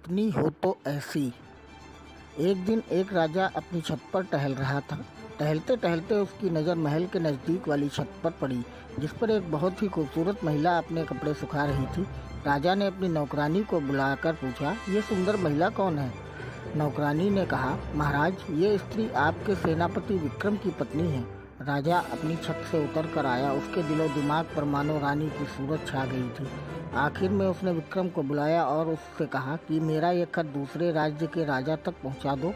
पत्नी हो तो ऐसी। एक दिन एक राजा अपनी छत पर टहल रहा था। टहलते टहलते उसकी नज़र महल के नज़दीक वाली छत पर पड़ी, जिस पर एक बहुत ही खूबसूरत महिला अपने कपड़े सुखा रही थी। राजा ने अपनी नौकरानी को बुलाकर पूछा, ये सुंदर महिला कौन है? नौकरानी ने कहा, महाराज, ये स्त्री आपके सेनापति विक्रम की पत्नी है। राजा अपनी छत से उतर कर आया। उसके दिलो दिमाग पर मानो रानी की सूरत छा गई थी। आखिर में उसने विक्रम को बुलाया और उससे कहा कि मेरा ये खत दूसरे राज्य के राजा तक पहुंचा दो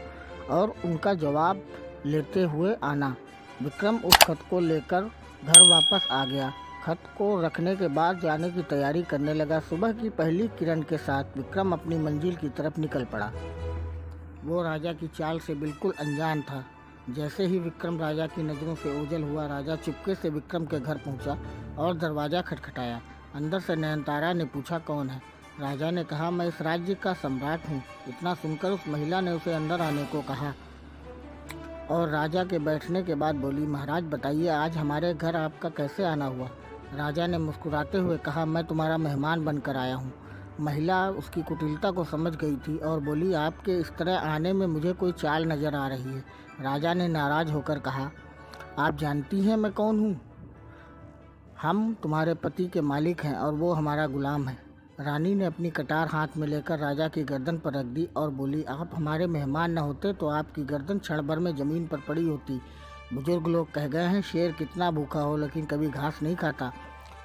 और उनका जवाब लेते हुए आना। विक्रम उस खत को लेकर घर वापस आ गया। खत को रखने के बाद जाने की तैयारी करने लगा। सुबह की पहली किरण के साथ विक्रम अपनी मंजिल की तरफ निकल पड़ा। वो राजा की चाल से बिल्कुल अनजान था। जैसे ही विक्रम राजा की नज़रों से ओझल हुआ, राजा चुपके से विक्रम के घर पहुंचा और दरवाज़ा खटखटाया। अंदर से नयनतारा ने पूछा, कौन है? राजा ने कहा, मैं इस राज्य का सम्राट हूँ। इतना सुनकर उस महिला ने उसे अंदर आने को कहा और राजा के बैठने के बाद बोली, महाराज बताइए, आज हमारे घर आपका कैसे आना हुआ? राजा ने मुस्कुराते हुए कहा, मैं तुम्हारा मेहमान बनकर आया हूँ। महिला उसकी कुटिलता को समझ गई थी और बोली, आपके इस तरह आने में मुझे कोई चाल नज़र आ रही है। राजा ने नाराज़ होकर कहा, आप जानती हैं मैं कौन हूँ? हम तुम्हारे पति के मालिक हैं और वो हमारा गुलाम है। रानी ने अपनी कटार हाथ में लेकर राजा की गर्दन पर रख दी और बोली, आप हमारे मेहमान न होते तो आपकी गर्दन क्षण भर में ज़मीन पर पड़ी होती। बुजुर्ग लोग कह गए हैं, शेर कितना भूखा हो लेकिन कभी घास नहीं खाता।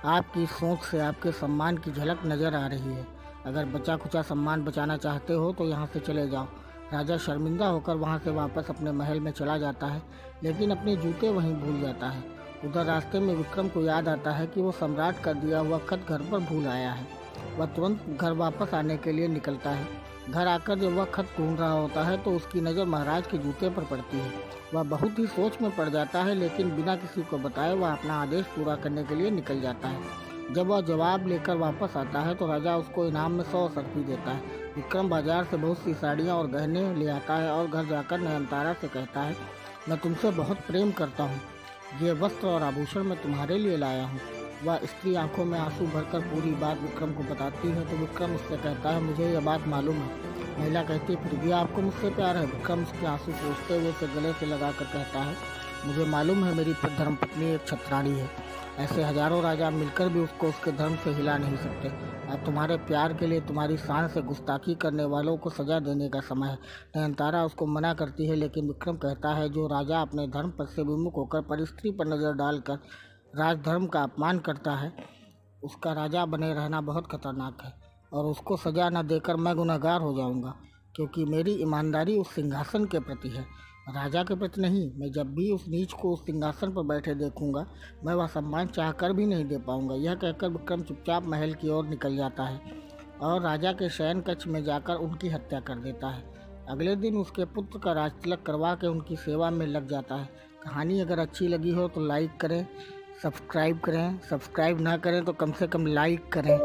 आपकी सोच से आपके सम्मान की झलक नज़र आ रही है। अगर बचा खुचा सम्मान बचाना चाहते हो तो यहाँ से चले जाओ। राजा शर्मिंदा होकर वहाँ से वापस अपने महल में चला जाता है, लेकिन अपने जूते वहीं भूल जाता है। उधर रास्ते में विक्रम को याद आता है कि वो सम्राट का दिया हुआ खत घर पर भूल आया है। वह तुरंत घर वापस आने के लिए निकलता है। घर आकर जब वह खत ढूंढ रहा होता है तो उसकी नज़र महाराज के जूते पर पड़ती है। वह बहुत ही सोच में पड़ जाता है, लेकिन बिना किसी को बताए वह अपना आदेश पूरा करने के लिए निकल जाता है। जब वह जवाब लेकर वापस आता है तो राजा उसको इनाम में 100 सर्फी देता है। विक्रम बाजार से बहुत सी साड़ियाँ और गहने ले आता है और घर जाकर नयनतारा से कहता है, मैं तुमसे बहुत प्रेम करता हूँ। ये वस्त्र और आभूषण मैं तुम्हारे लिए लाया हूँ। वह स्त्री आंखों में आंसू भरकर पूरी बात विक्रम को बताती है तो विक्रम उससे कहता है, मुझे यह बात मालूम है। महिला कहती है, फिर भी आपको मुझसे प्यार है? विक्रम उसके आंसू पोंछते हुए उसे गले से लगाकर कहता है, मुझे मालूम है मेरी धर्मपत्नी एक छत्राणी है। ऐसे हजारों राजा मिलकर भी उसको उसके धर्म से हिला नहीं सकते। अब तुम्हारे प्यार के लिए तुम्हारी शान से गुस्ताखी करने वालों को सजा देने का समय है। नयनतारा उसको मना करती है, लेकिन विक्रम कहता है, जो राजा अपने धर्म पद से विमुख होकर पर स्त्री पर नज़र डालकर राजधर्म का अपमान करता है, उसका राजा बने रहना बहुत खतरनाक है और उसको सजा न देकर मैं गुनहगार हो जाऊंगा, क्योंकि मेरी ईमानदारी उस सिंहासन के प्रति है, राजा के प्रति नहीं। मैं जब भी उस नीच को उस सिंहासन पर बैठे देखूंगा, मैं वह सम्मान चाहकर भी नहीं दे पाऊंगा। यह कहकर विक्रम चुपचाप महल की ओर निकल जाता है और राजा के शयन कक्ष में जाकर उनकी हत्या कर देता है। अगले दिन उसके पुत्र का राजतिलक करवा के उनकी सेवा में लग जाता है। कहानी अगर अच्छी लगी हो तो लाइक करें, सब्सक्राइब करें। सब्सक्राइब ना करें तो कम से कम लाइक करें।